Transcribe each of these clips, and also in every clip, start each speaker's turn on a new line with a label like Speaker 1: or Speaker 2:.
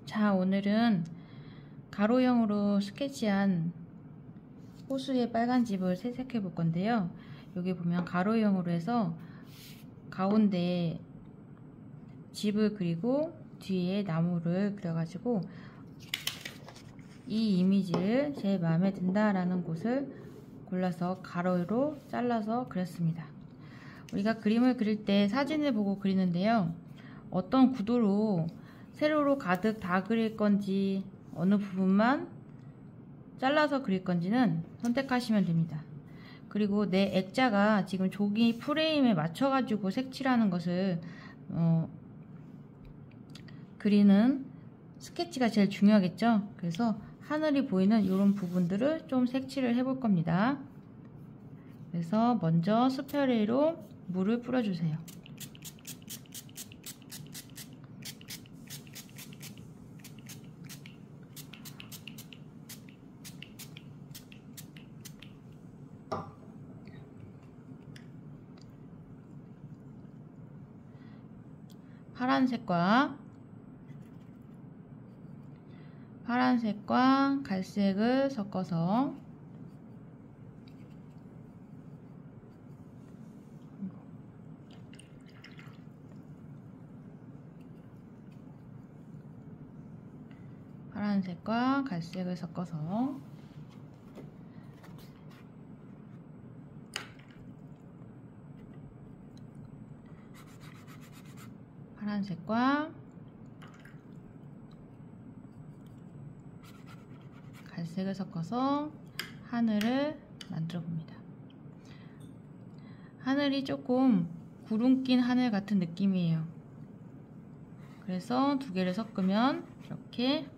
Speaker 1: 자, 오늘은 가로형으로 스케치한 호수의 빨간 집을 채색해 볼 건데요. 여기 보면 가로형으로 해서 가운데 집을 그리고 뒤에 나무를 그려가지고 이 이미지를 제 마음에 든다 라는 곳을 골라서 가로로 잘라서 그렸습니다. 우리가 그림을 그릴 때 사진을 보고 그리는데요, 어떤 구도로 세로로 가득 다 그릴 건지 어느 부분만 잘라서 그릴 건지는 선택하시면 됩니다. 그리고 내 액자가 지금 종이 프레임에 맞춰 가지고 색칠하는 것을 그리는 스케치가 제일 중요하겠죠. 그래서 하늘이 보이는 이런 부분들을 좀 색칠을 해 볼 겁니다. 그래서 먼저 스프레이로 물을 뿌려 주세요. 파란색과 갈색을 섞어서 파란색과 갈색을 섞어서 파란색과 갈색을 섞어서 하늘을 만들어 봅니다. 하늘이 조금 구름 낀 하늘 같은 느낌이에요. 그래서 두 개를 섞으면 이렇게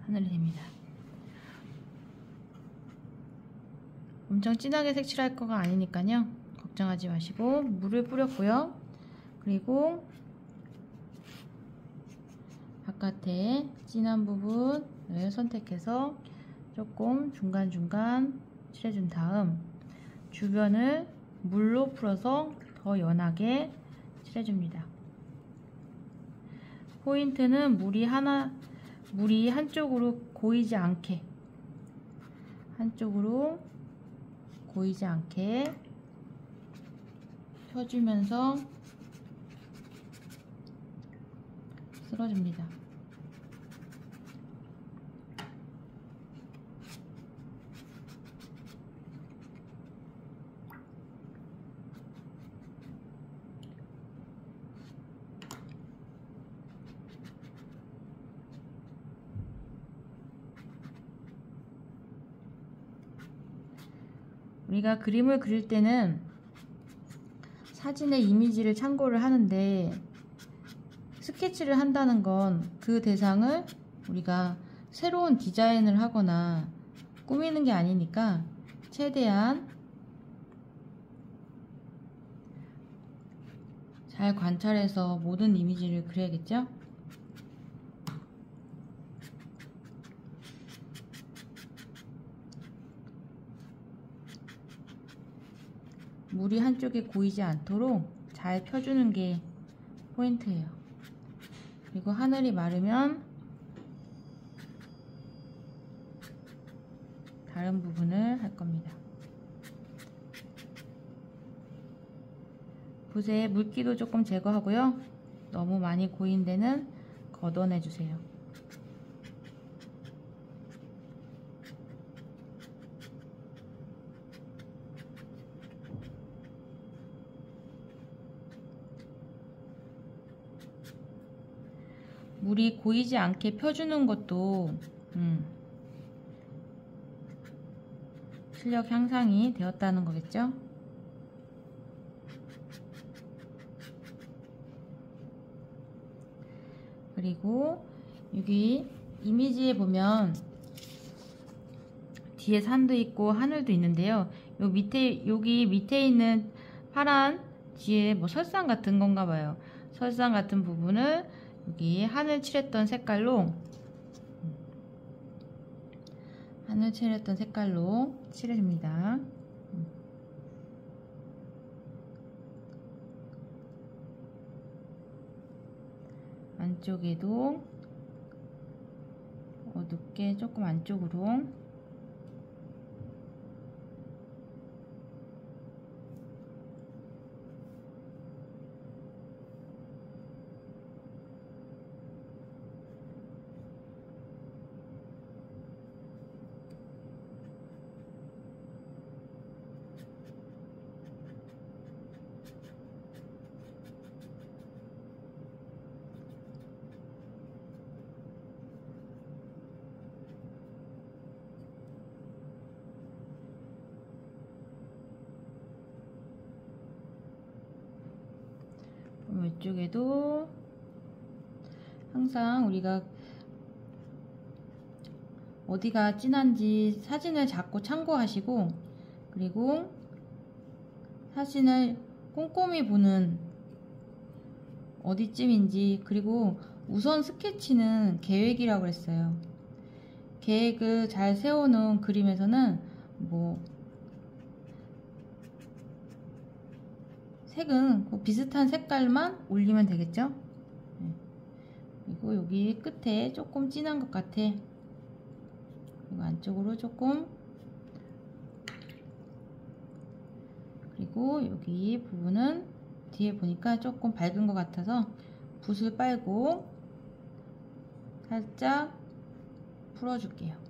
Speaker 1: 하늘이 됩니다. 엄청 진하게 색칠할 거가 아니니까요, 걱정하지 마시고 물을 뿌렸고요. 그리고 바깥에 진한 부분을 선택해서 조금 중간중간 칠해준 다음 주변을 물로 풀어서 더 연하게 칠해줍니다. 포인트는 물이 한쪽으로 고이지 않게 펴주면서 쓸어줍니다. 우리가 그림을 그릴 때는 사진의 이미지를 참고를 하는데, 스케치를 한다는 건 그 대상을 우리가 새로운 디자인을 하거나 꾸미는 게 아니니까 최대한 잘 관찰해서 모든 이미지를 그려야겠죠? 물이 한쪽에 고이지 않도록 잘 펴주는 게 포인트예요. 그리고 하늘이 마르면 다른 부분을 할 겁니다. 붓에 물기도 조금 제거하고요, 너무 많이 고인 데는 걷어내 주세요. 물이 고이지 않게 펴주는 것도 실력 향상이 되었다는 거겠죠? 그리고 여기 이미지에 보면 뒤에 산도 있고 하늘도 있는데요, 여기 밑에 있는 파란 뒤에 뭐 설산 같은 건가 봐요. 설산 같은 부분을 여기 하늘 칠했던 색깔로 칠해줍니다. 안쪽에도 어둡게 조금 안쪽으로 이쪽에도 항상 우리가 어디가 진한지 사진을 자꾸 참고하시고, 그리고 사진을 꼼꼼히 보는 어디쯤인지, 그리고 우선 스케치는 계획이라고 했어요. 계획을 잘 세워놓은 그림에서는 뭐 색은 비슷한 색깔만 올리면 되겠죠. 그리고 여기 끝에 조금 진한 것 같아. 그리고 안쪽으로 조금, 그리고 여기 부분은 뒤에 보니까 조금 밝은 것 같아서 붓을 빨고 살짝 풀어줄게요.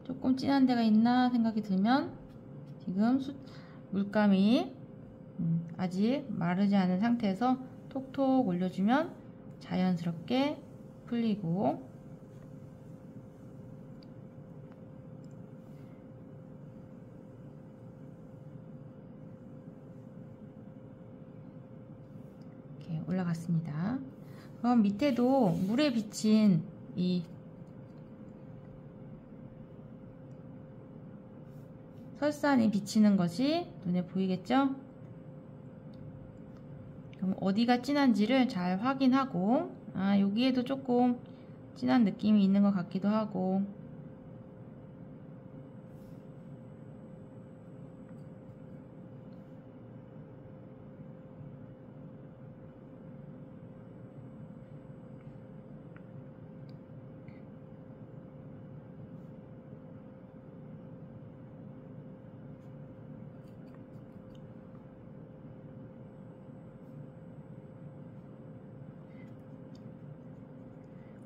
Speaker 1: 조금 진한 데가 있나 생각이 들면, 지금 물감이 아직 마르지 않은 상태에서 톡톡 올려주면 자연스럽게 풀리고, 이렇게 올라갔습니다. 그럼 밑에도 물에 비친 이 설산이 비치는 것이 눈에 보이겠죠? 그럼 어디가 진한지를 잘 확인하고, 여기에도 조금 진한 느낌이 있는 것 같기도 하고,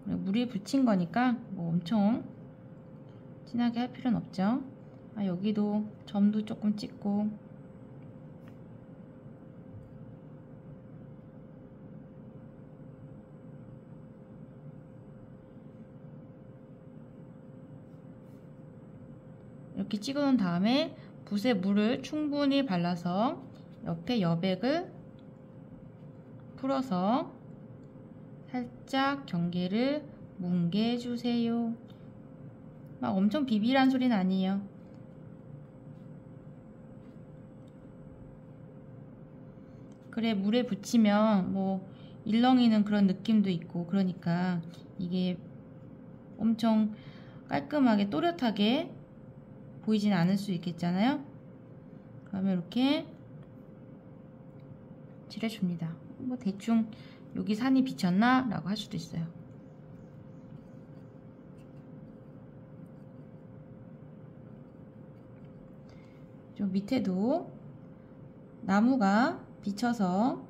Speaker 1: 물이 붙인 거니까 뭐 엄청 진하게 할 필요는 없죠. 여기도 점도 조금 찍고, 이렇게 찍어 놓은 다음에 붓에 물을 충분히 발라서 옆에 여백을 풀어서 살짝 경계를 뭉개주세요. 막 엄청 비비란 소리는 아니에요. 그래, 물에 붙이면 뭐 일렁이는 그런 느낌도 있고, 그러니까 이게 엄청 깔끔하게 또렷하게 보이진 않을 수 있겠잖아요. 그러면 이렇게 칠해줍니다. 뭐 대충 여기 산이 비쳤나? 라고 할 수도 있어요. 좀 밑에도 나무가 비쳐서,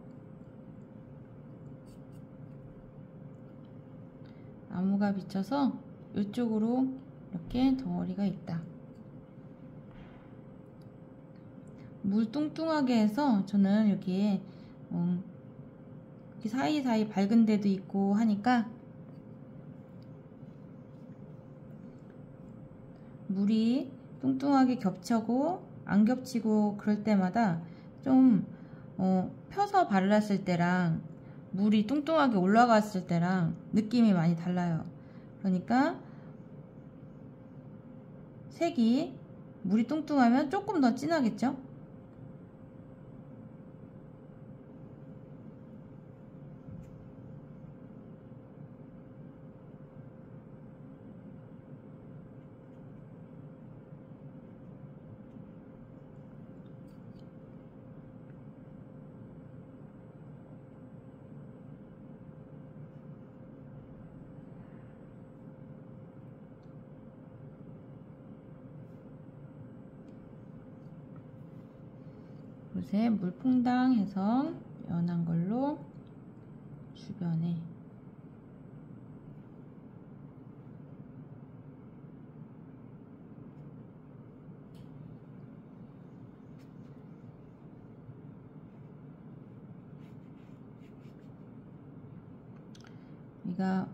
Speaker 1: 이쪽으로 이렇게 덩어리가 있다. 물 뚱뚱하게 해서 저는 여기에 사이사이 밝은 데도 있고 하니까 물이 뚱뚱하게 겹치고 안 겹치고 그럴 때마다 좀 펴서 발랐을 때랑 물이 뚱뚱하게 올라갔을 때랑 느낌이 많이 달라요. 그러니까 색이 물이 뚱뚱하면 조금 더 진하겠죠? 붓에 물 퐁당해서 연한 걸로 주변에 우리가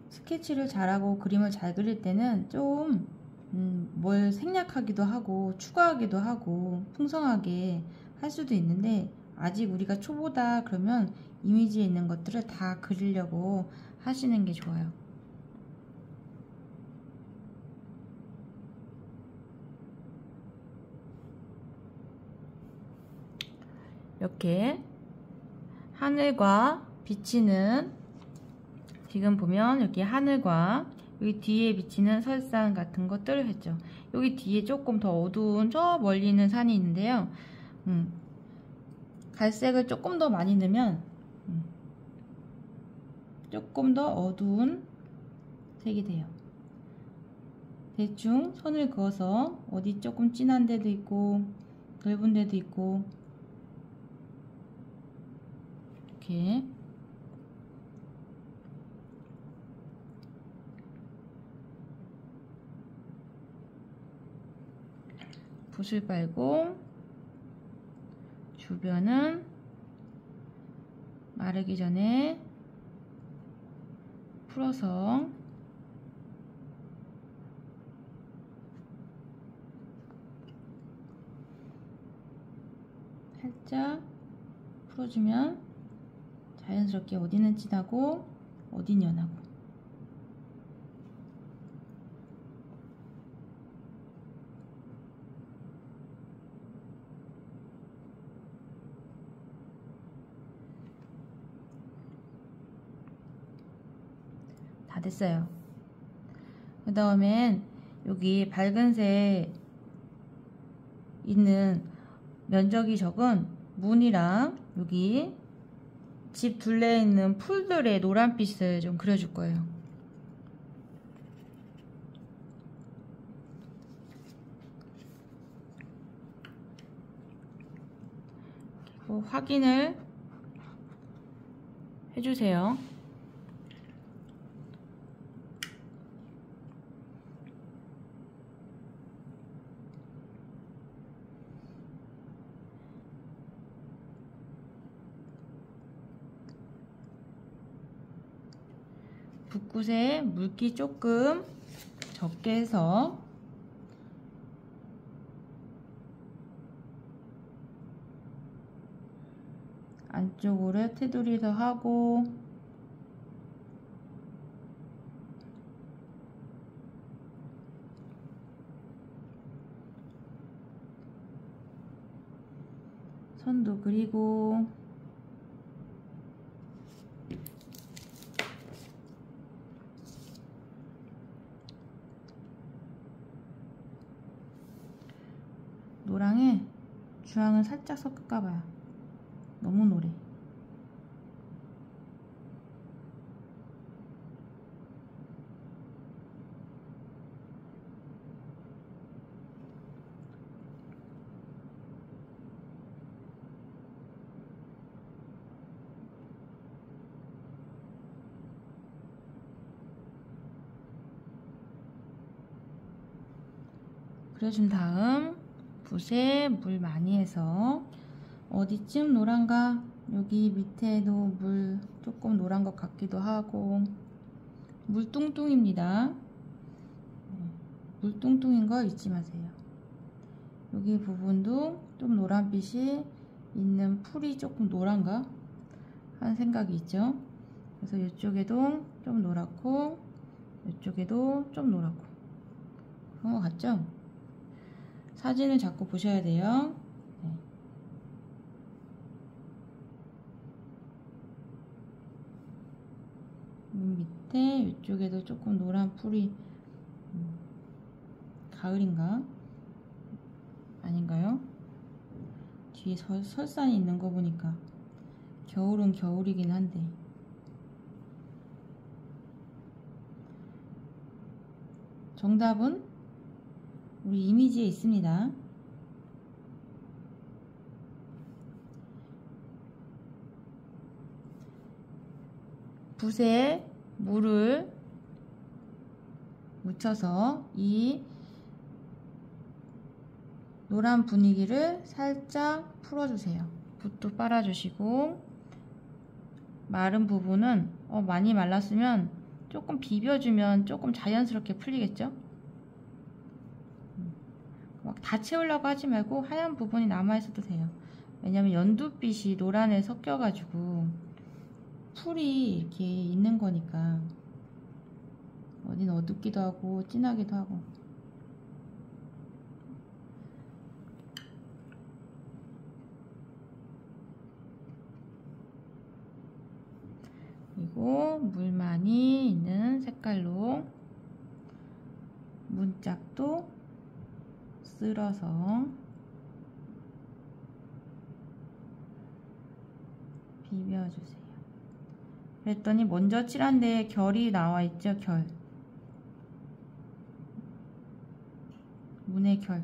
Speaker 1: 스케치를 잘하고 그림을 잘 그릴 때는 좀 뭘 생략하기도 하고 추가하기도 하고 풍성하게 할 수도 있는데, 아직 우리가 초보다 그러면 이미지에 있는 것들을 다 그리려고 하시는 게 좋아요. 이렇게 하늘과 비치는, 지금 보면 여기 하늘과 여기 뒤에 비치는 설산 같은 것들을 했죠. 여기 뒤에 조금 더 어두운 저 멀리 있는 산이 있는데요. 갈색을 조금 더 많이 넣으면 조금 더 어두운 색이 돼요. 대충 선을 그어서 어디 조금 진한 데도 있고 넓은 데도 있고 이렇게 붓을 빨고 주변은 마르기 전에 풀어서 살짝 풀어주면 자연스럽게 어디는 진하고 어디는 연하고. 다 됐어요. 그 다음엔 여기 밝은색 있는 면적이 적은 문이랑 여기 집 둘레에 있는 풀들의 노란빛을 좀 그려줄 거예요. 그리고 확인을 해주세요. 붓끝에 물기 조금 적게 해서 안쪽으로 테두리도 하고 선도 그리고 노랑에 주황을 살짝 섞을까봐요. 너무 노래. 그려준 다음 붓에 물 많이 해서 어디쯤 노란가? 여기 밑에도 물 조금 노란 것 같기도 하고. 물 뚱뚱입니다. 물 뚱뚱인 거 잊지 마세요. 여기 부분도 좀 노란빛이 있는 풀이 조금 노란가 하는 생각이 있죠. 그래서 이쪽에도 좀 노랗고 이쪽에도 좀 노랗고 그런 것 같죠? 사진을 자꾸 보셔야 돼요. 네. 밑에 이쪽에도 조금 노란 풀이 가을인가? 아닌가요? 뒤에 설산이 있는 거 보니까 겨울은 겨울이긴 한데 정답은 우리 이미지에 있습니다. 붓에 물을 묻혀서 이 노란 분위기를 살짝 풀어주세요. 붓도 빨아주시고, 마른 부분은 많이 말랐으면 조금 비벼주면 조금 자연스럽게 풀리겠죠? 막 다 채우려고 하지 말고 하얀 부분이 남아있어도 돼요. 왜냐면 연두빛이 노란에 섞여가지고 풀이 이렇게 있는 거니까. 어딘 어둡기도 하고 진하기도 하고. 그리고 물 많이 있는 색깔로 문짝도 쓸어서 비벼주세요. 그랬더니 먼저 칠한 데에 결이 나와 있죠. 결. 문의 결.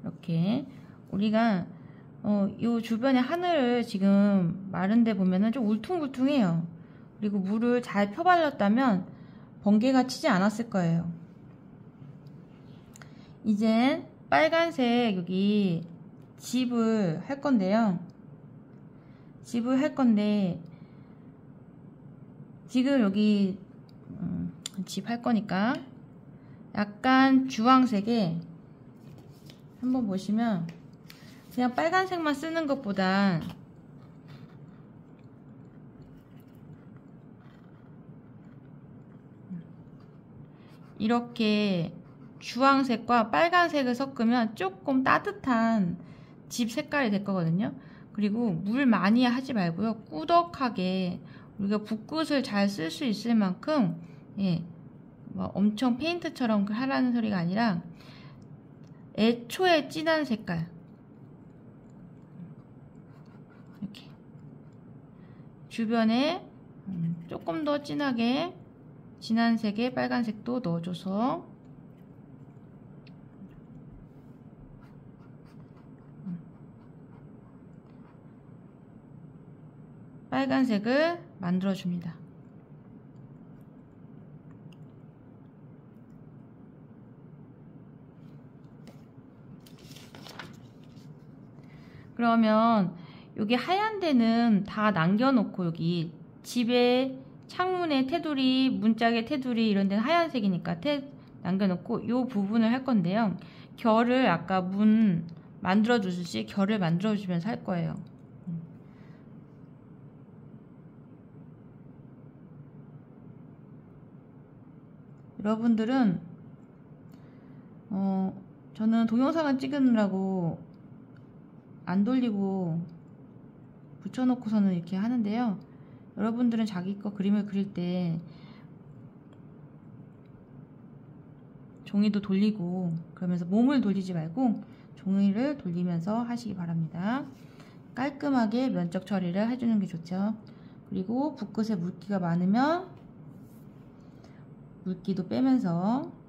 Speaker 1: 이렇게 우리가 요 주변에 하늘을 지금 마른데 보면은 좀 울퉁불퉁해요. 그리고 물을 잘 펴발랐다면 번개가 치지 않았을 거예요. 이젠 빨간색 여기 집을 할 건데요. 집을 할 건데 지금 여기 집 할 거니까 약간 주황색에 한번 보시면 그냥 빨간색만 쓰는 것보다 이렇게 주황색과 빨간색을 섞으면 조금 따뜻한 집 색깔이 될 거거든요. 그리고 물 많이 하지 말고요. 꾸덕하게 우리가 붓끝을 잘 쓸 수 있을 만큼 뭐 엄청 페인트처럼 하라는 소리가 아니라 애초에 진한 색깔 이렇게 주변에 조금 더 진하게 진한 색의 빨간색도 넣어줘서 빨간색을 만들어줍니다. 그러면 여기 하얀 데는 다 남겨놓고 여기 집에 창문에 테두리, 문짝에 테두리 이런 데는 하얀색이니까 남겨놓고 이 부분을 할 건데요. 결을 아까 문 만들어주듯이 결을 만들어주면서 할 거예요. 여러분들은 저는 동영상을 찍으느라고 안 돌리고 붙여놓고서는 이렇게 하는데요. 여러분들은 자기 거 그림을 그릴 때 종이도 돌리고 그러면서 몸을 돌리지 말고 종이를 돌리면서 하시기 바랍니다. 깔끔하게 면적 처리를 해주는 게 좋죠. 그리고 붓끝에 물기가 많으면 물기도 빼면서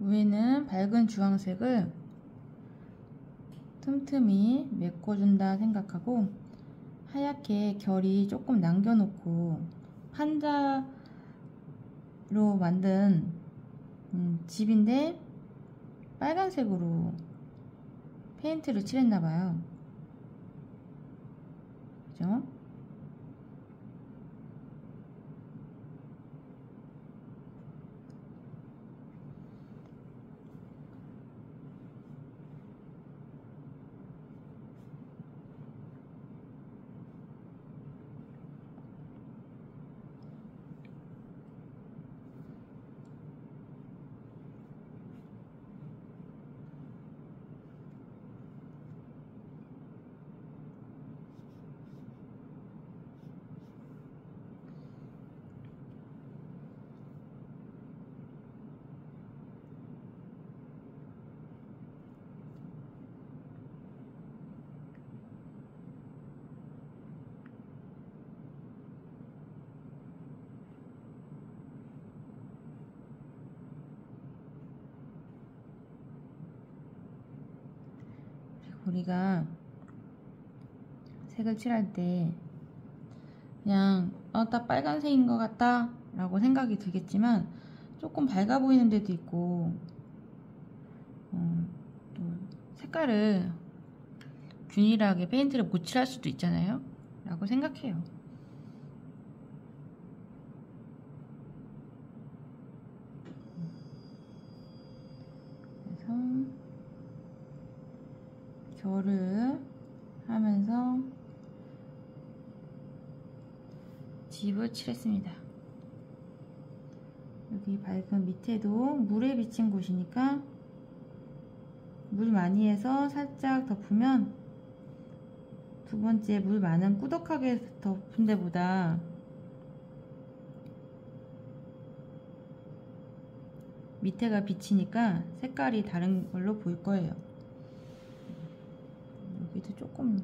Speaker 1: 위에는 밝은 주황색을 틈틈이 메꿔준다 생각하고 하얗게 결이 조금 남겨놓고 판자로 만든 집인데 빨간색으로 페인트를 칠했나봐요. 그죠? 우리가 색을 칠할 때 그냥 딱 빨간색인 것 같다 라고 생각이 들겠지만 조금 밝아 보이는 데도 있고 또 색깔을 균일하게 페인트를 못 칠할 수도 있잖아요 라고 생각해요. 그래서 결을 하면서 집을 칠했습니다. 여기 밝은 밑에도 물에 비친 곳이니까 물 많이 해서 살짝 덮으면 두 번째 물 많은 꾸덕하게 덮은 데보다 밑에가 비치니까 색깔이 다른 걸로 보일 거예요. 여기도 조금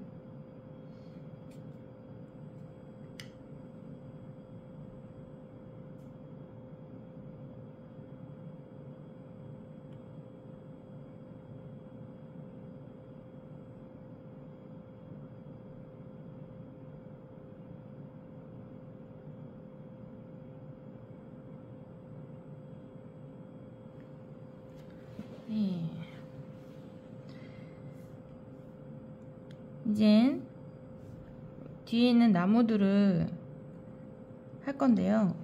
Speaker 1: 이젠 뒤에 있는 나무들을 할 건데요.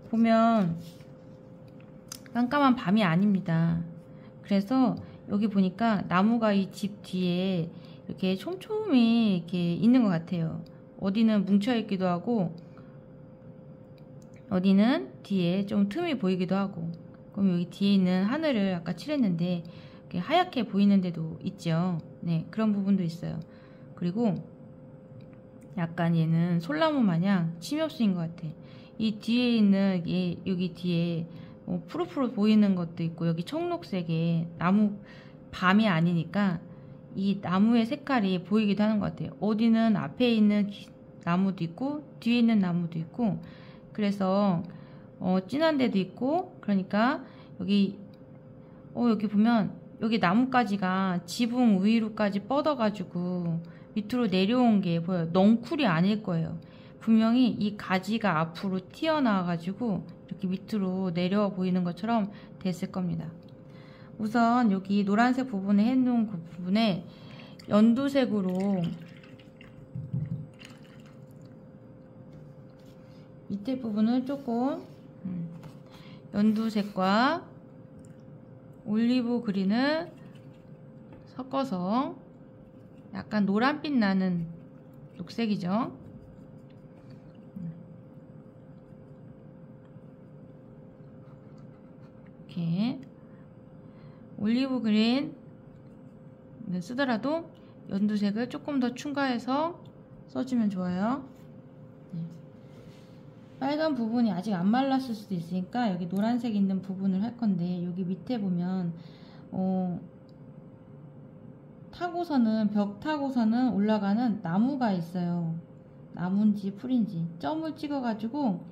Speaker 1: 보면 깜깜한 밤이 아닙니다. 그래서 여기 보니까 나무가 이 집 뒤에 이렇게 촘촘히 이렇게 있는 것 같아요. 어디는 뭉쳐 있기도 하고 어디는 뒤에 좀 틈이 보이기도 하고. 그럼 여기 뒤에 있는 하늘을 아까 칠했는데 이렇게 하얗게 보이는 데도 있죠. 네, 그런 부분도 있어요. 그리고 약간 얘는 솔나무 마냥 침엽수인 것 같아. 이 뒤에 있는 여기 뒤에 푸르푸르 보이는 것도 있고 여기 청록색의 나무 밤이 아니니까 이 나무의 색깔이 보이기도 하는 것 같아요. 어디는 앞에 있는 나무도 있고 뒤에 있는 나무도 있고 그래서 진한 데도 있고 그러니까 여기 보면 여기 나뭇가지가 지붕 위로까지 뻗어가지고 밑으로 내려온 게 보여요. 넝쿨이 아닐 거예요. 분명히 이 가지가 앞으로 튀어나와가지고 이렇게 밑으로 내려와 보이는 것처럼 됐을 겁니다. 우선 여기 노란색 부분에 해놓은 그 부분에 연두색으로 밑에 부분을 조금 연두색과 올리브 그린을 섞어서 약간 노란빛 나는 녹색이죠. 이렇게 올리브 그린 쓰더라도 연두색을 조금 더 첨가해서 써주면 좋아요. 빨간 부분이 아직 안 말랐을 수도 있으니까 여기 노란색 있는 부분을 할 건데 여기 밑에 보면 벽 타고서는 올라가는 나무가 있어요. 나무인지 풀인지 점을 찍어 가지고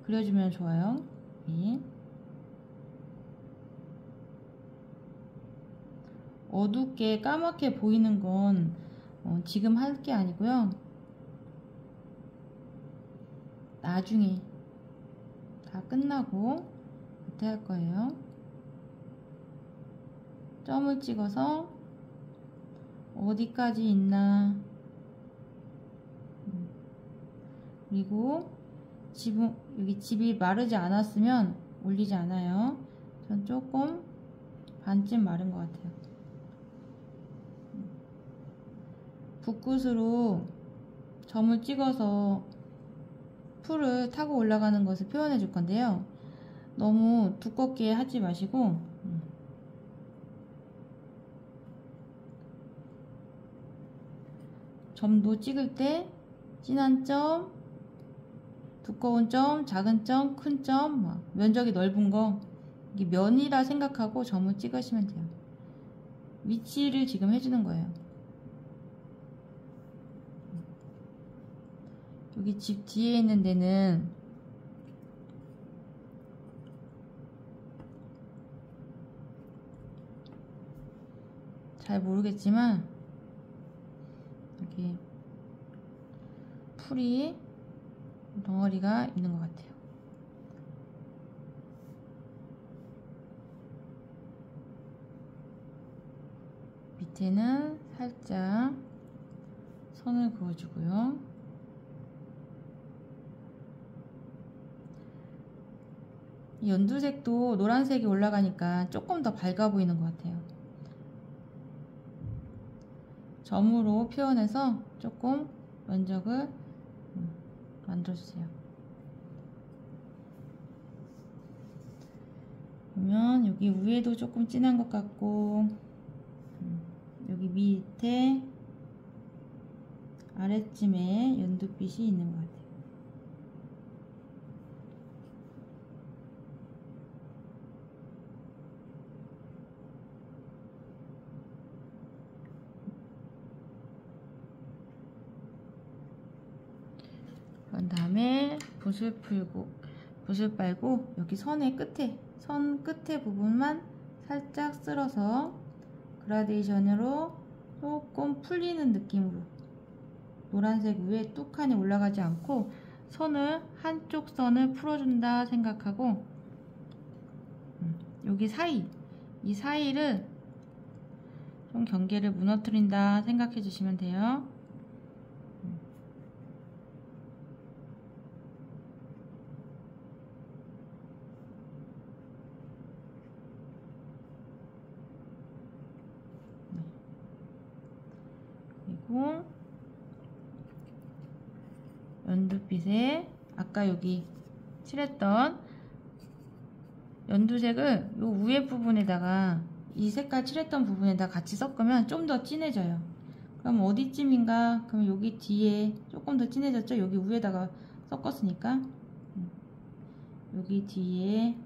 Speaker 1: 그려주면 좋아요. 네. 어둡게 까맣게 보이는 건 지금 할 게 아니고요. 나중에 다 끝나고 그때 할 거예요. 점을 찍어서 어디까지 있나, 그리고 여기 집이 마르지 않았으면 올리지 않아요. 전 조금 반쯤 마른 것 같아요. 붓끝으로 점을 찍어서 풀을 타고 올라가는 것을 표현해 줄 건데요. 너무 두껍게 하지 마시고 점도 찍을 때 진한 점, 두꺼운 점, 작은 점, 큰 점, 면적이 넓은 거, 이게 면이라 생각하고 점을 찍으시면 돼요. 위치를 지금 해주는 거예요. 여기 집 뒤에 있는 데는 잘 모르겠지만 여기 풀이 덩어리가 있는 것 같아요. 밑에는 살짝 선을 그어주고요. 이 연두색도 노란색이 올라가니까 조금 더 밝아 보이는 것 같아요. 점으로 표현해서 조금 면적을 만들어주세요. 보면 여기 위에도 조금 진한 것 같고 여기 밑에 아래쯤에 연두빛이 있는 것 같아요. 그런 다음에 붓을 빨고 여기 선의 끝에, 선 끝에 부분만 살짝 쓸어서 그라데이션으로 조금 풀리는 느낌으로, 노란색 위에 뚝하니 올라가지 않고 선을, 한쪽 선을 풀어준다 생각하고 여기 사이, 이 사이를 좀 경계를 무너뜨린다 생각해 주시면 돼요. 그리고 연두빛에 아까 여기 칠했던 연두색을 요 위에 부분에다가, 이 색깔 칠했던 부분에다 같이 섞으면 좀 더 진해져요. 그럼 어디쯤인가? 그럼 여기 뒤에 조금 더 진해졌죠? 여기 위에다가 섞었으니까 여기 뒤에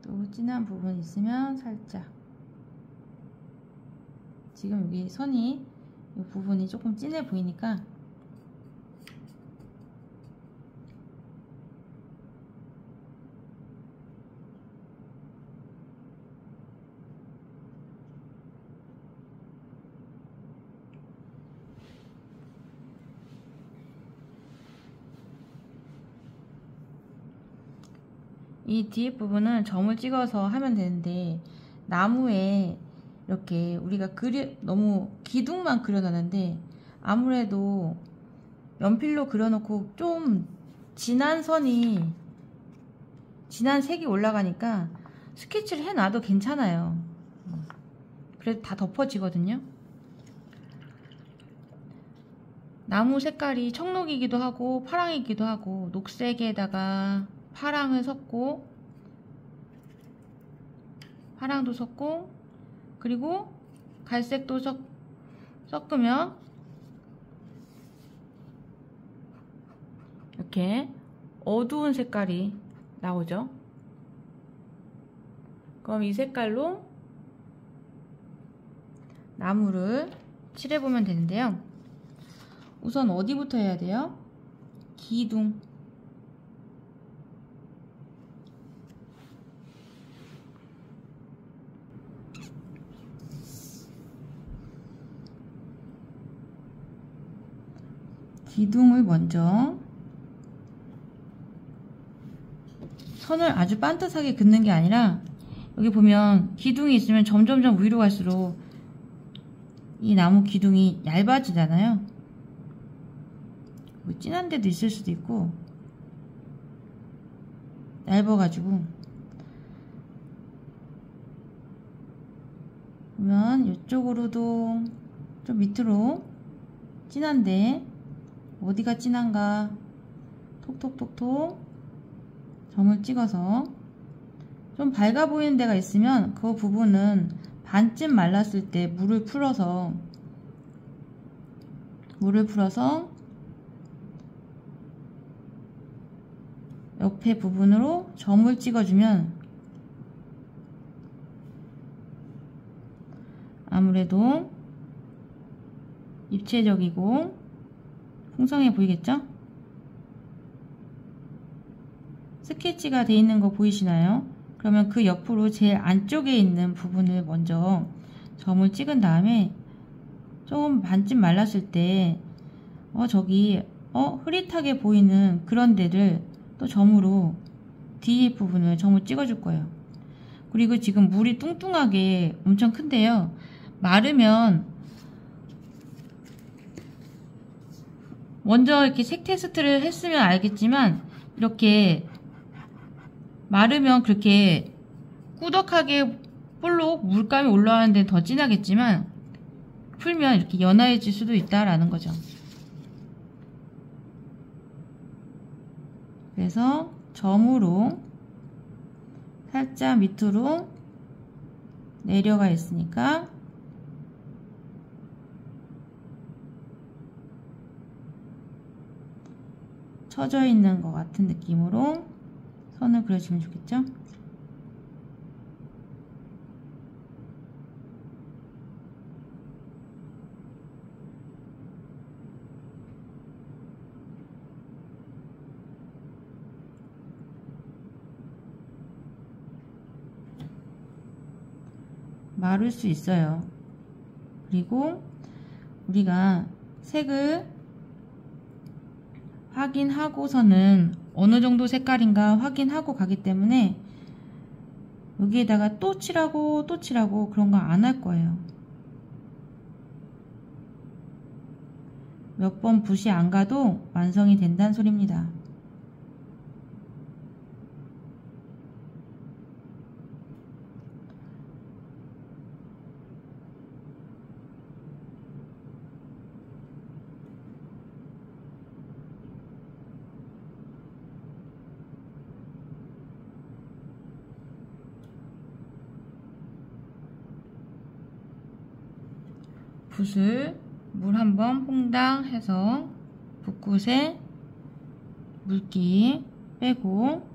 Speaker 1: 또 진한 부분 있으면 살짝, 지금 여기 선이, 이 부분이 조금 진해 보이니까 이 뒤에 부분은 점을 찍어서 하면 되는데, 나무에 이렇게 우리가 너무 기둥만 그려놨는데 아무래도 연필로 그려놓고 좀 진한 선이, 진한 색이 올라가니까 스케치를 해놔도 괜찮아요. 그래도 다 덮어지거든요. 나무 색깔이 청록이기도 하고 파랑이기도 하고, 녹색에다가 파랑을 섞고, 파랑도 섞고, 그리고 갈색도 섞으면 이렇게 어두운 색깔이 나오죠. 그럼 이 색깔로 나무를 칠해보면 되는데요. 우선 어디부터 해야 돼요? 기둥. 기둥을 먼저 선을 아주 반듯하게 긋는 게 아니라, 여기 보면 기둥이 있으면 점점점 위로 갈수록 이 나무 기둥이 얇아지잖아요. 뭐 진한 데도 있을 수도 있고, 얇아가지고 보면 이쪽으로도 좀 밑으로 진한데 어디가 진한가 톡톡톡톡 점을 찍어서, 좀 밝아 보이는 데가 있으면 그 부분은 반쯤 말랐을 때 물을 풀어서 옆에 부분으로 점을 찍어주면 아무래도 입체적이고 풍성해 보이겠죠? 스케치가 돼 있는 거 보이시나요? 그러면 그 옆으로 제일 안쪽에 있는 부분을 먼저 점을 찍은 다음에 좀 반쯤 말랐을 때 저기 흐릿하게 보이는 그런 데를 또 점으로 뒤에 부분을 점을 찍어줄 거예요. 그리고 지금 물이 뚱뚱하게 엄청 큰데요. 마르면 먼저 이렇게 색 테스트를 했으면 알겠지만, 이렇게 마르면 그렇게 꾸덕하게 볼록 물감이 올라가는 데는 더 진하겠지만, 풀면 이렇게 연화해질 수도 있다라는 거죠. 그래서 점으로 살짝 밑으로 내려가 있으니까 처져 있는 것 같은 느낌으로 선을 그려주면 좋겠죠? 마를 수 있어요. 그리고 우리가 색을 확인하고서는 어느 정도 색깔인가 확인하고 가기 때문에 여기에다가 또 칠하고 또 칠하고 그런 거 안 할 거예요. 몇 번 붓이 안 가도 완성이 된다는 소리입니다. 붓을 물 한번 퐁당 해서 붓굿에 물기 빼고,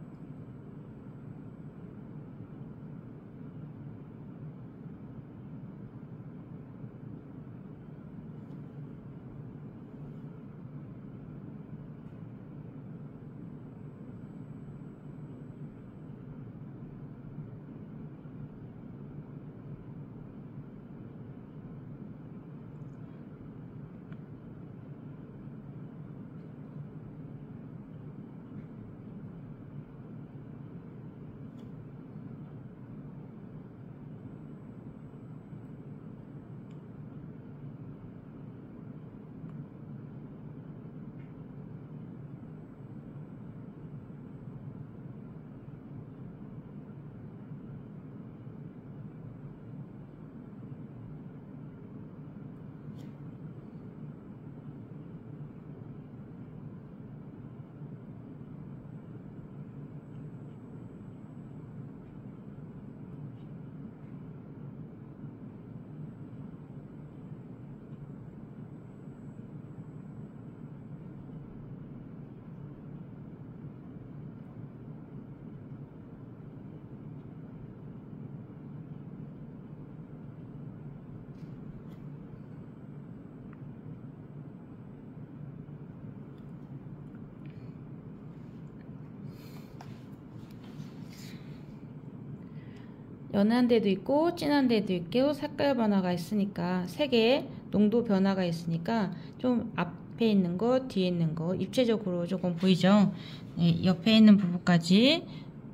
Speaker 1: 연한 데도 있고 진한 데도 있고 색깔 변화가 있으니까 색의 농도 변화가 있으니까 좀 앞에 있는 거 뒤에 있는 거 입체적으로 조금 보이죠. 네, 옆에 있는 부분까지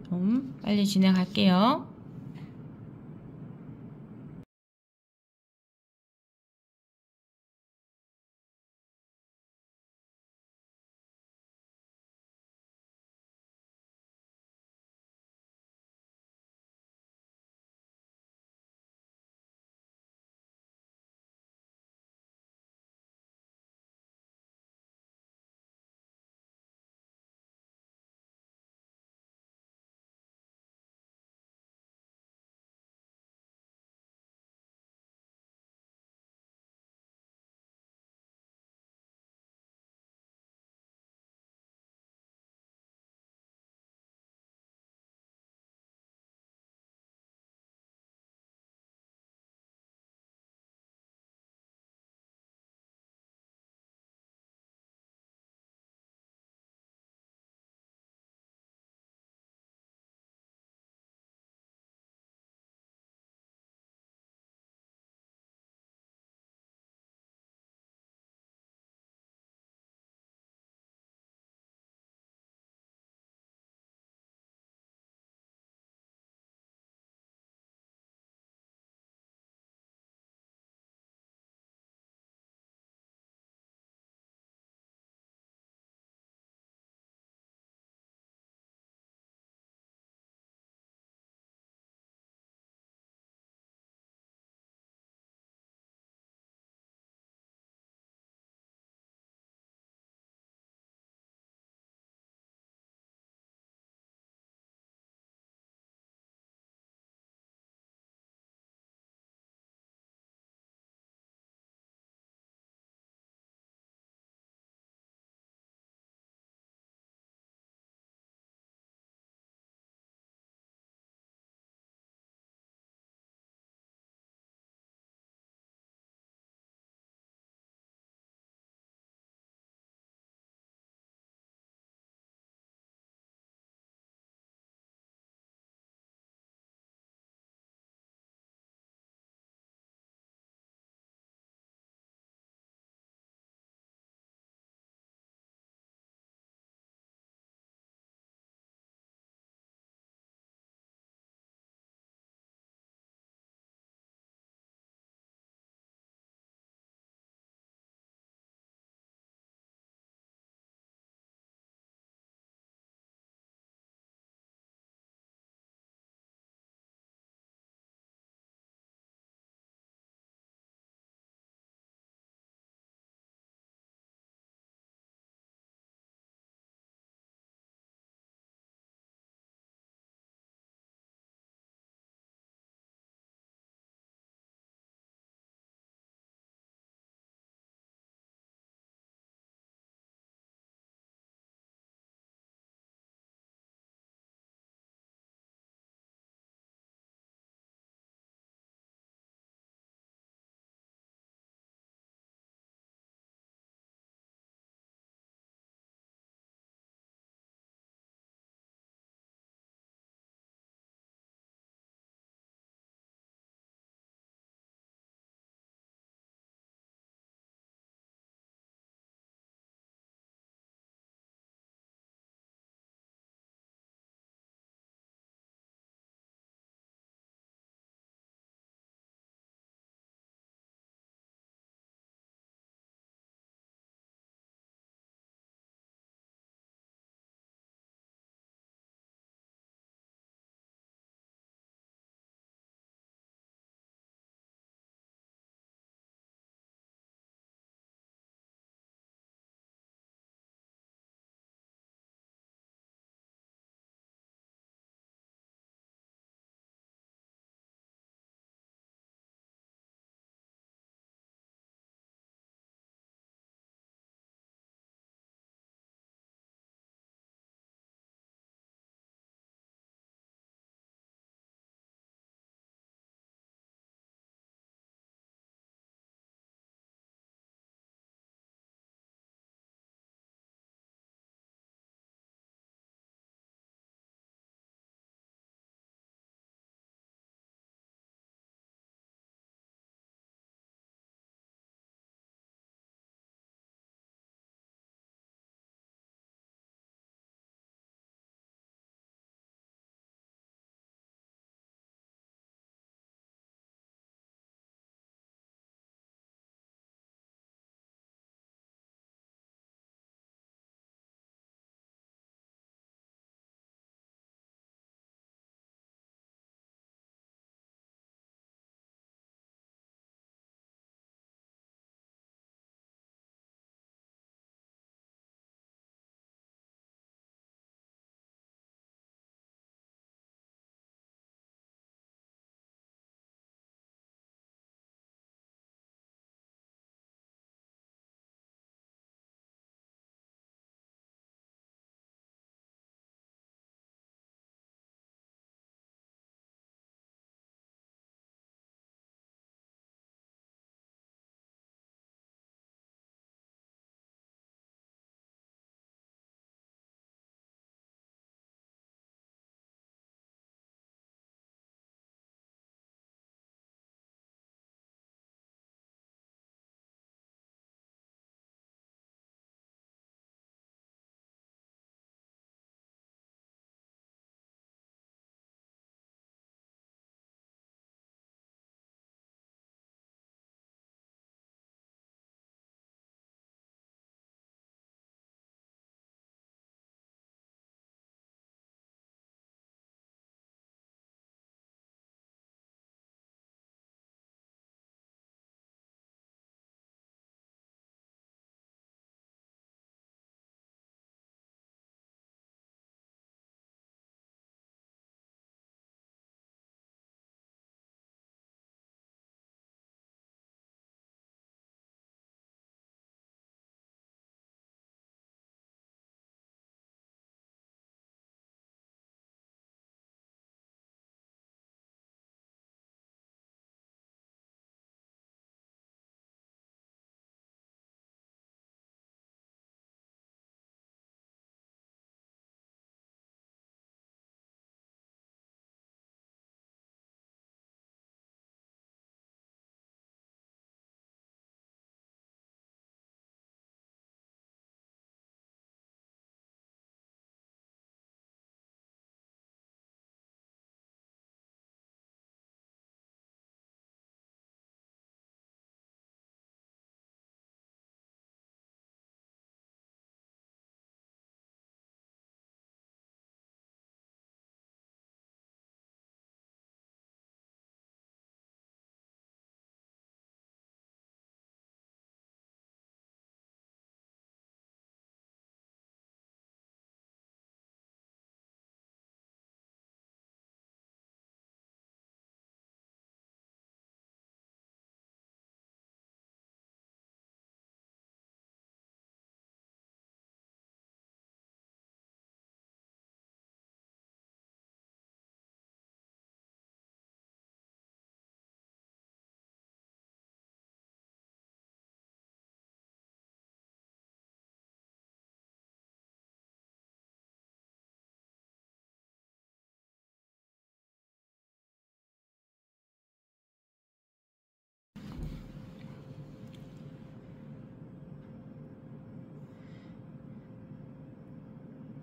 Speaker 1: 좀 빨리 진행할게요.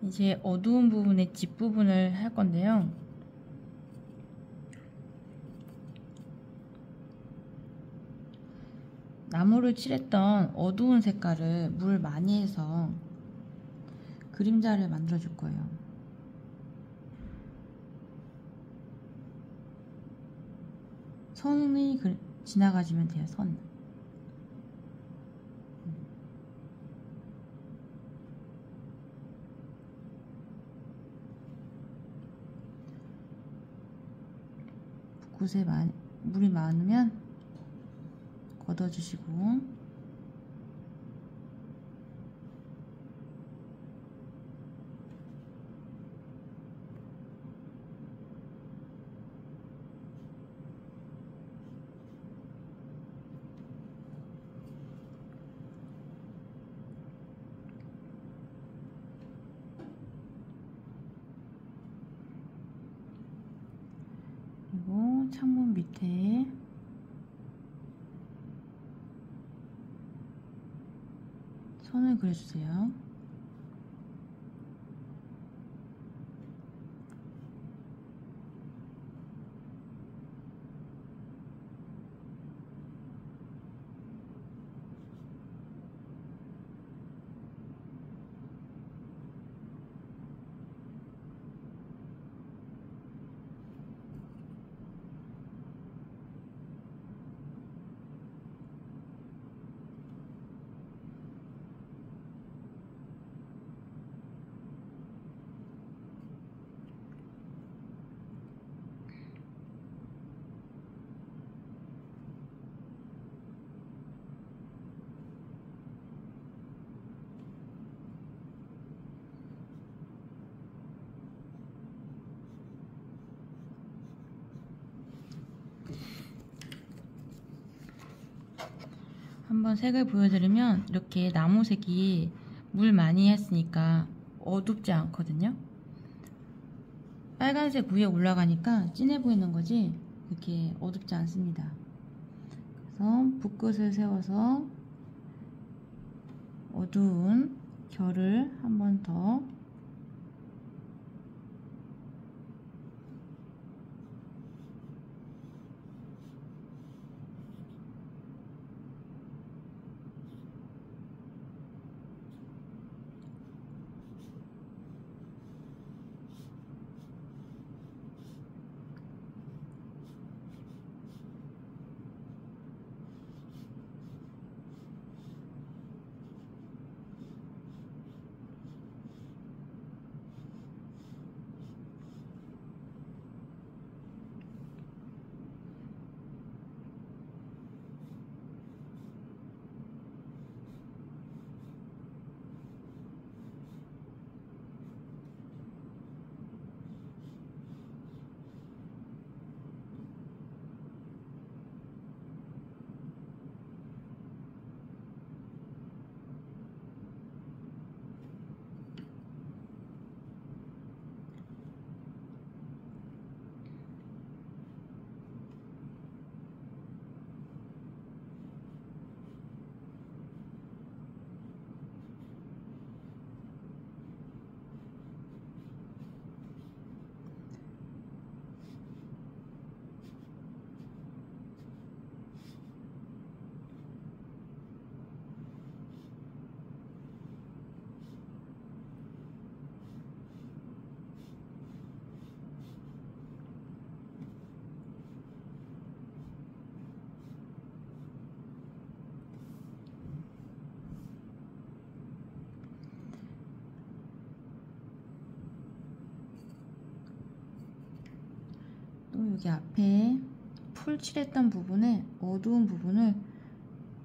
Speaker 1: 이제 어두운 부분의 뒷부분을 할 건데요. 나무를 칠했던 어두운 색깔을 물 많이 해서 그림자를 만들어 줄 거예요. 선이 지나가지면 돼요. 선. 붓에 물이 많으면 걷어주시고, 그리고 창문 밑에 선을 그려주세요. 한번 색을 보여드리면 이렇게 나무색이 물 많이 했으니까 어둡지 않거든요. 빨간색 위에 올라가니까 진해 보이는 거지 이렇게 어둡지 않습니다. 그래서 붓끝을 세워서 어두운 결을 한 번 더 또 여기 앞에 풀 칠했던 부분에 어두운 부분을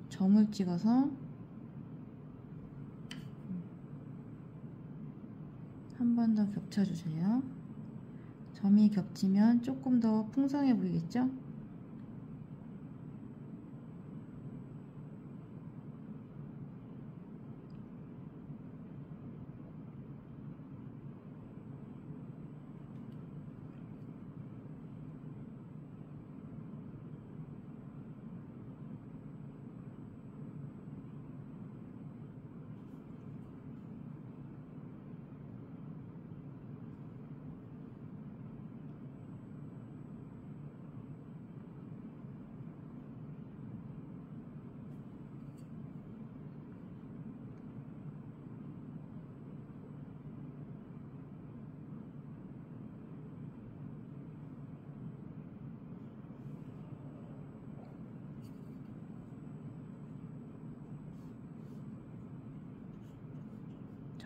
Speaker 1: 점을 찍어서 한 번 더 겹쳐주세요. 점이 겹치면 조금 더 풍성해 보이겠죠?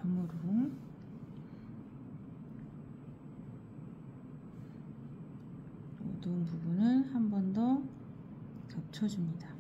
Speaker 1: 점으로 어두운 부분을 한 번 더 겹쳐줍니다.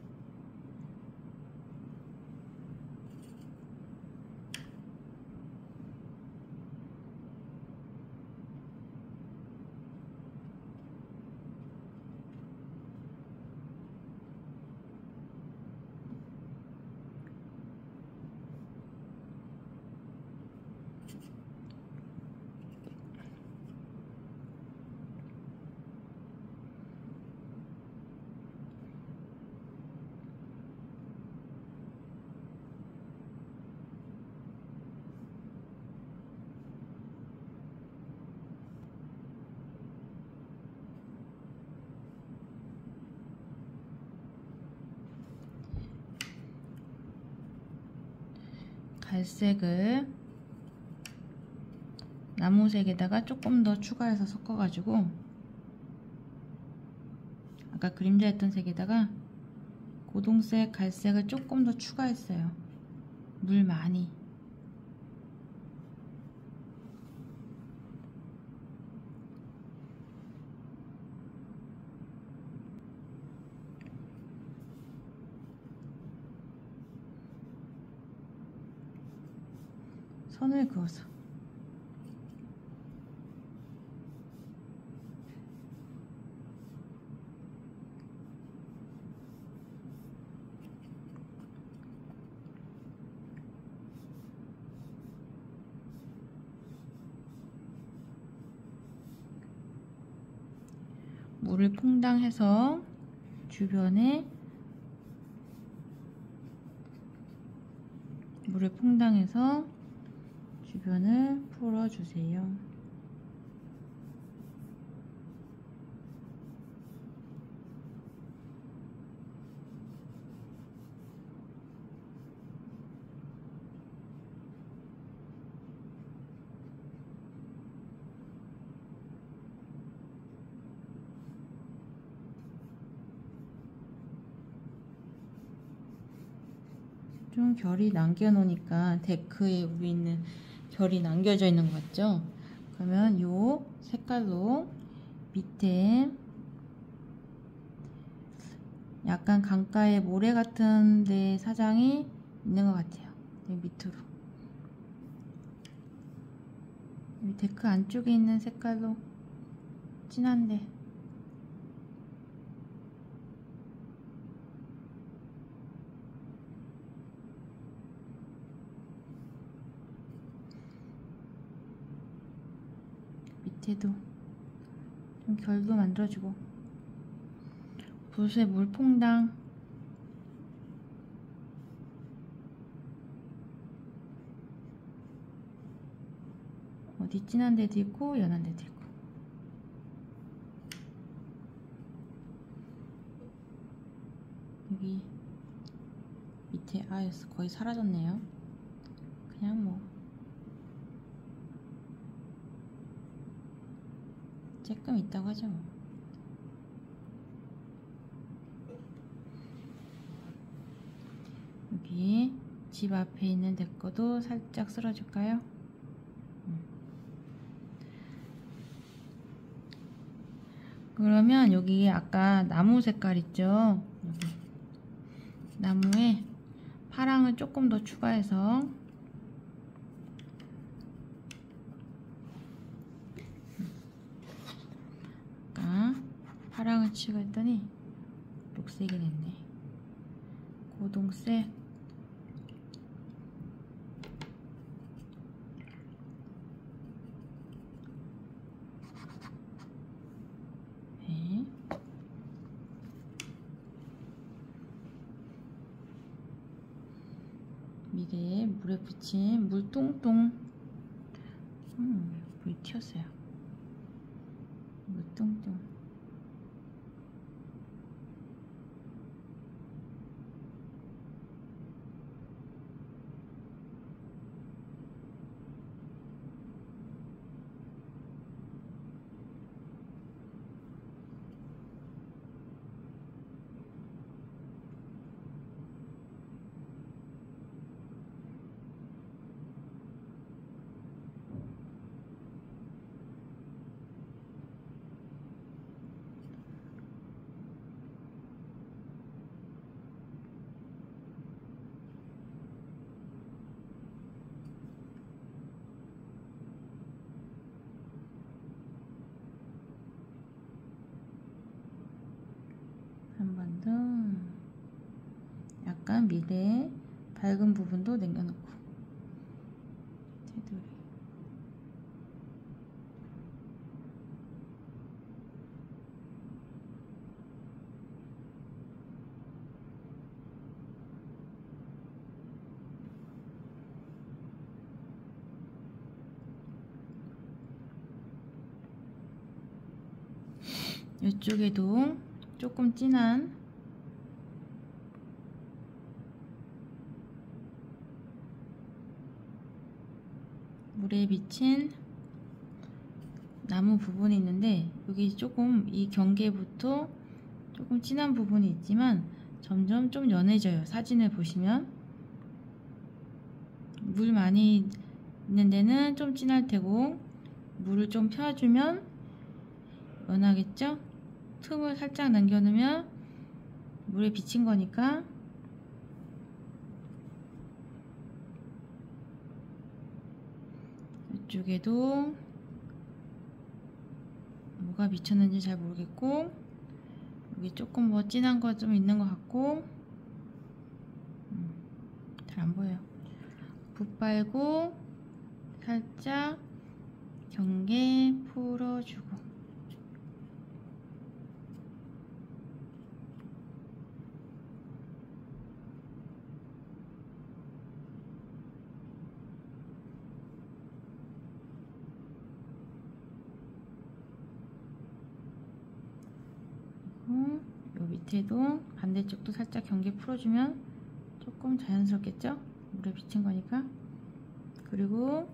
Speaker 1: 갈색을 나무색에다가 조금 더 추가해서 섞어가지고 아까 그림자 했던 색에다가 고동색, 갈색을 조금 더 추가했어요. 물 많이. 선을 그어서 물을 퐁당해서 주변에 물을 퐁당해서 주변을 풀어주세요. 좀 결이 남겨 놓으니까 데크에 우리 있는 결이 남겨져 있는 것 같죠? 그러면 요 색깔로 밑에 약간 강가에 모래 같은 데 사장이 있는 것 같아요. 여기 밑으로 여기 데크 안쪽에 있는 색깔로 진한데 밑에도 좀 결도 만들어주고 붓에 물퐁당 어디 진한 데도 있고 연한 데도 있고 여기 밑에 거의 사라졌네요. 그냥 뭐 조금 있다고 하죠. 여기 집 앞에 있는 데 거도 살짝 쓸어줄까요? 그러면 여기 아까 나무 색깔 있죠? 여기 나무에 파랑을 조금 더 추가해서 아까 파랑을 추가했더니 녹색이 됐네. 고동색 미래에 물에 붙인 물뚱뚱 물이 튀었어요. 물뚱뚱 약간 미대 밝은 부분도 남겨놓고 테두리. 이쪽에도 조금 진한 물에 비친 나무 부분이 있는데 여기 조금 이 경계부터 조금 진한 부분이 있지만 점점 좀 연해져요. 사진을 보시면 물 많이 있는 데는 좀 진할 테고 물을 좀 펴주면 연하겠죠? 틈을 살짝 남겨놓으면 물에 비친 거니까 이쪽에도 뭐가 미쳤는지 잘 모르겠고 여기 조금 뭐 진한 거 좀 있는 것 같고 잘 안 보여요. 붓 빨고 살짝 경계 풀어주고 요 밑에도 반대쪽도 살짝 경계 풀어주면 조금 자연스럽겠죠? 물에 비친 거니까. 그리고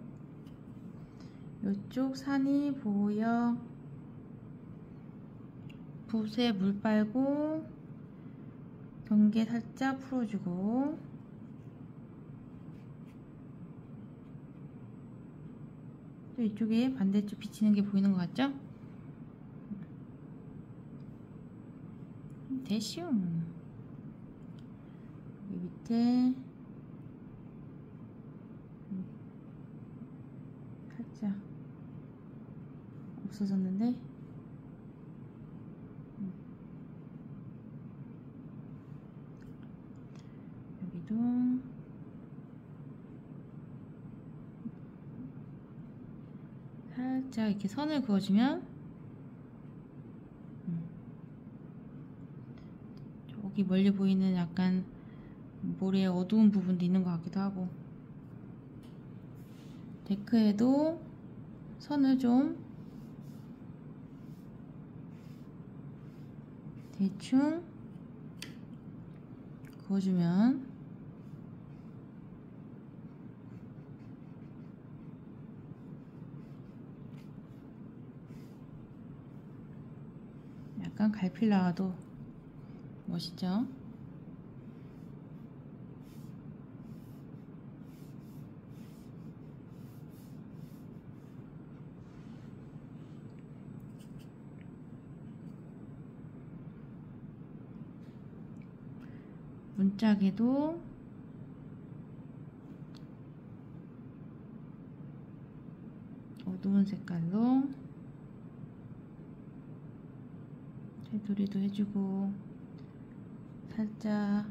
Speaker 1: 이쪽 산이 보여. 붓에 물 빨고 경계 살짝 풀어주고 또 이쪽에 반대쪽 비치는 게 보이는 것 같죠? 대시오. 여기 밑에 살짝 없어졌는데 여기도 살짝 이렇게 선을 그어주면 저기 멀리 보이는 약간 모래의 어두운 부분도 있는 것 같기도 하고 데크에도 선을 좀 대충 그어주면 약간 갈필 나와도 멋있죠? 문짝에도 어두운 색깔로 테두리도 해주고 살짝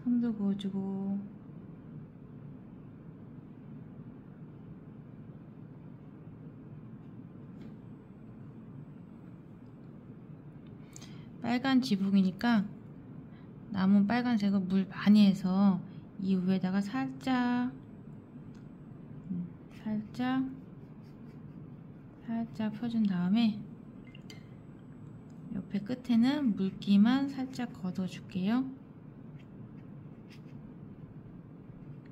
Speaker 1: 선도 그어주고 빨간 지붕이니까 남은 빨간색을 물 많이 해서 이 위에다가 살짝 펴준 다음에 옆에 끝에는 물기만 살짝 걷어 줄게요.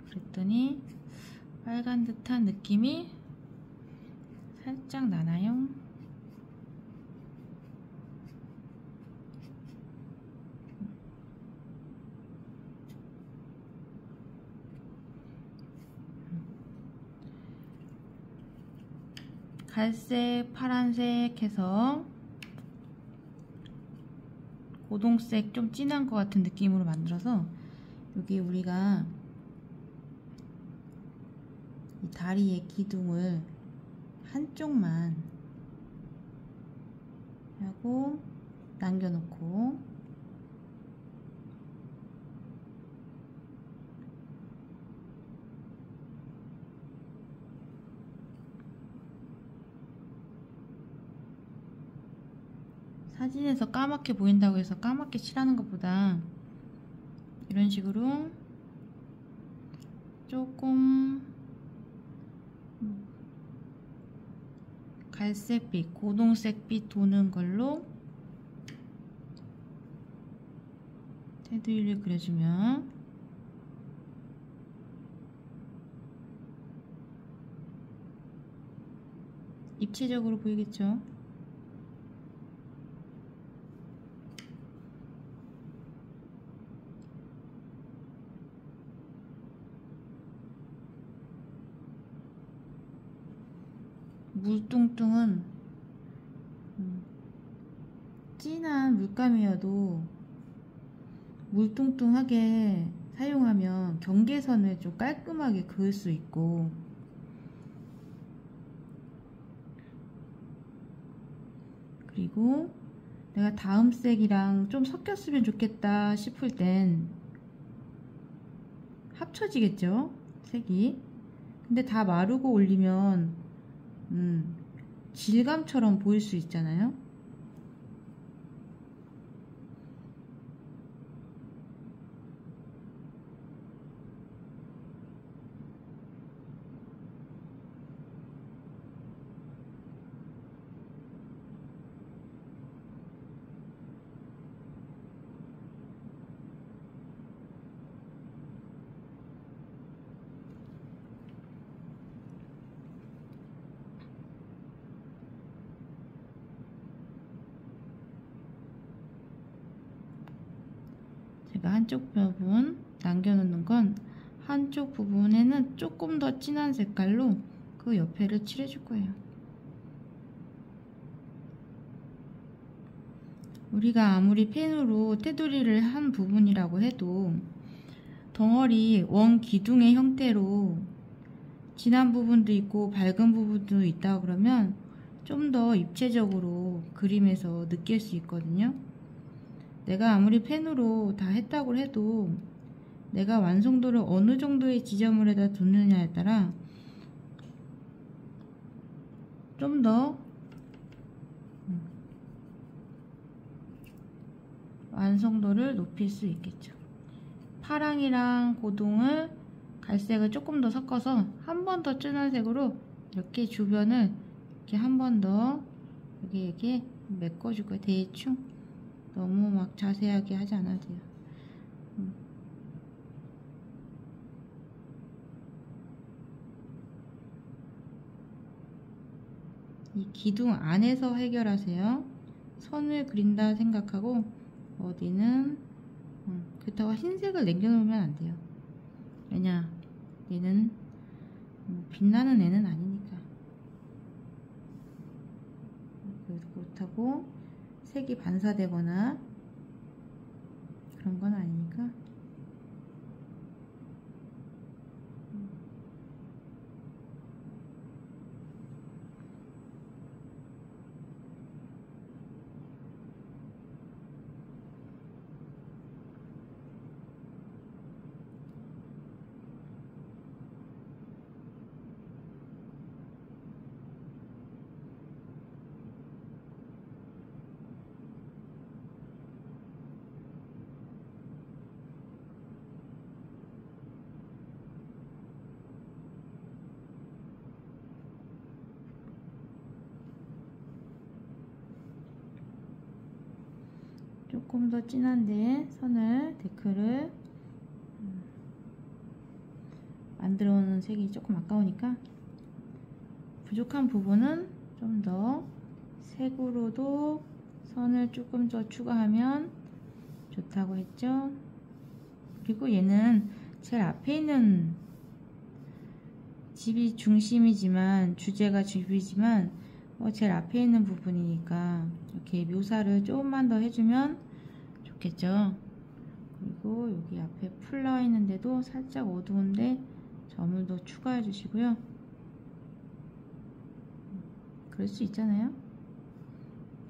Speaker 1: 그랬더니 빨간 듯한 느낌이 살짝 나나요? 갈색, 파란색 해서 고동색 좀 진한 것 같은 느낌으로 만들어서 여기 우리가 이 다리의 기둥을 한쪽만 하고 남겨놓고, 사진에서 까맣게 보인다고 해서 까맣게 칠하는 것보다 이런 식으로 조금 갈색빛, 고동색빛 도는 걸로 테두리를 그려주면 입체적으로 보이겠죠? 물뚱뚱은 진한 물감이어도 물뚱뚱하게 사용하면 경계선을 좀 깔끔하게 그을 수 있고, 그리고 내가 다음 색이랑 좀 섞였으면 좋겠다 싶을 땐 합쳐지겠죠, 색이. 근데 다 마르고 올리면 질감처럼 보일 수 있잖아요. 제가 한쪽 부분 남겨놓는 건 한쪽 부분에는 조금 더 진한 색깔로 그 옆에를 칠해줄 거예요. 우리가 아무리 펜으로 테두리를 한 부분이라고 해도 덩어리 원 기둥의 형태로 진한 부분도 있고 밝은 부분도 있다 그러면 좀 더 입체적으로 그림에서 느낄 수 있거든요. 내가 아무리 펜으로 다 했다고 해도 내가 완성도를 어느 정도의 지점으로다 두느냐에 따라 좀 더 완성도를 높일 수 있겠죠. 파랑이랑 고동을 갈색을 조금 더 섞어서 한 번 더 진한 색으로 이렇게 주변을 이렇게 한 번 더 이렇게 메꿔줄 거예요. 대충 너무 막 자세하게 하지 않아도 돼요. 이 기둥 안에서 해결하세요. 선을 그린다 생각하고 어디는 그렇다고 흰색을 남겨놓으면 안 돼요. 왜냐, 얘는 빛나는 애는 아니니까. 그렇다고 색이 반사되거나 그런 건 아니니까. 조금 더 진한데 선을, 데크를 만들어 놓은 색이 조금 아까우니까 부족한 부분은 좀 더 색으로도 선을 조금 더 추가하면 좋다고 했죠. 그리고 얘는 제일 앞에 있는 집이 중심이지만, 주제가 집이지만 제일 앞에 있는 부분이니까 이렇게 묘사를 조금만 더 해주면 좋겠죠. 그리고 여기 앞에 풀 나와 있는데도 살짝 어두운데 점을 더 추가해 주시고요. 그럴 수 있잖아요.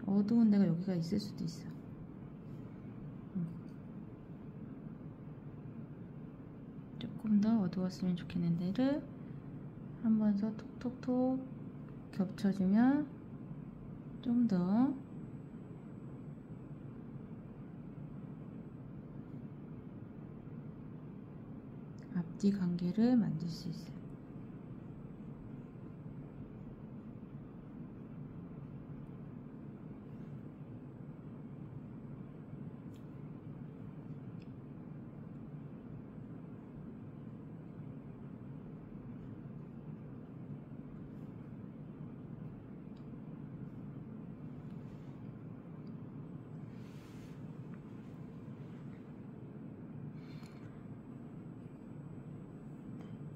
Speaker 1: 어두운 데가 여기가 있을 수도 있어. 조금 더 어두웠으면 좋겠는 데를 한 번 더 톡톡톡 겹쳐주면 좀 더 앞뒤 관계를 만들 수 있어요.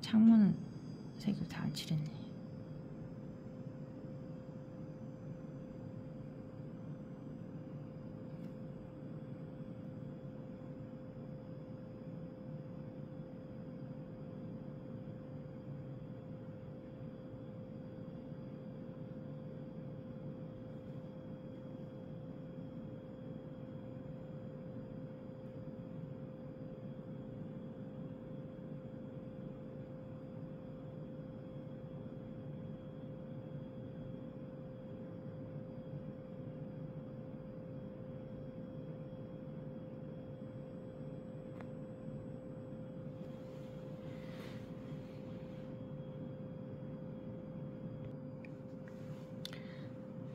Speaker 1: 창문 색을 다 칠했네.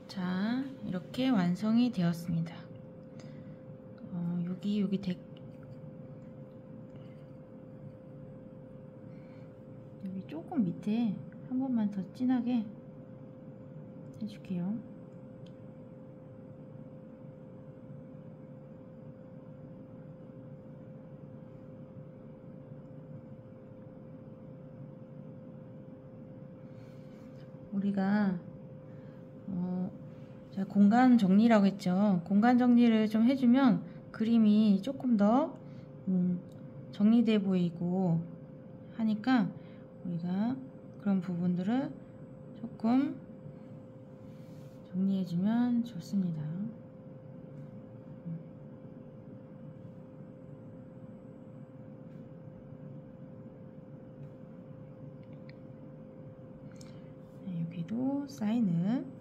Speaker 1: 자, 이렇게 완성이 되었습니다. 여기 여기 조금 밑에 한 번만 더 진하게 해줄게요. 우리가 제가 공간 정리라고 했죠. 공간 정리를 좀 해주면 그림이 조금 더 정리돼 보이고 하니까 우리가 그런 부분들을 조금 정리해주면 좋습니다. 여기도 사인을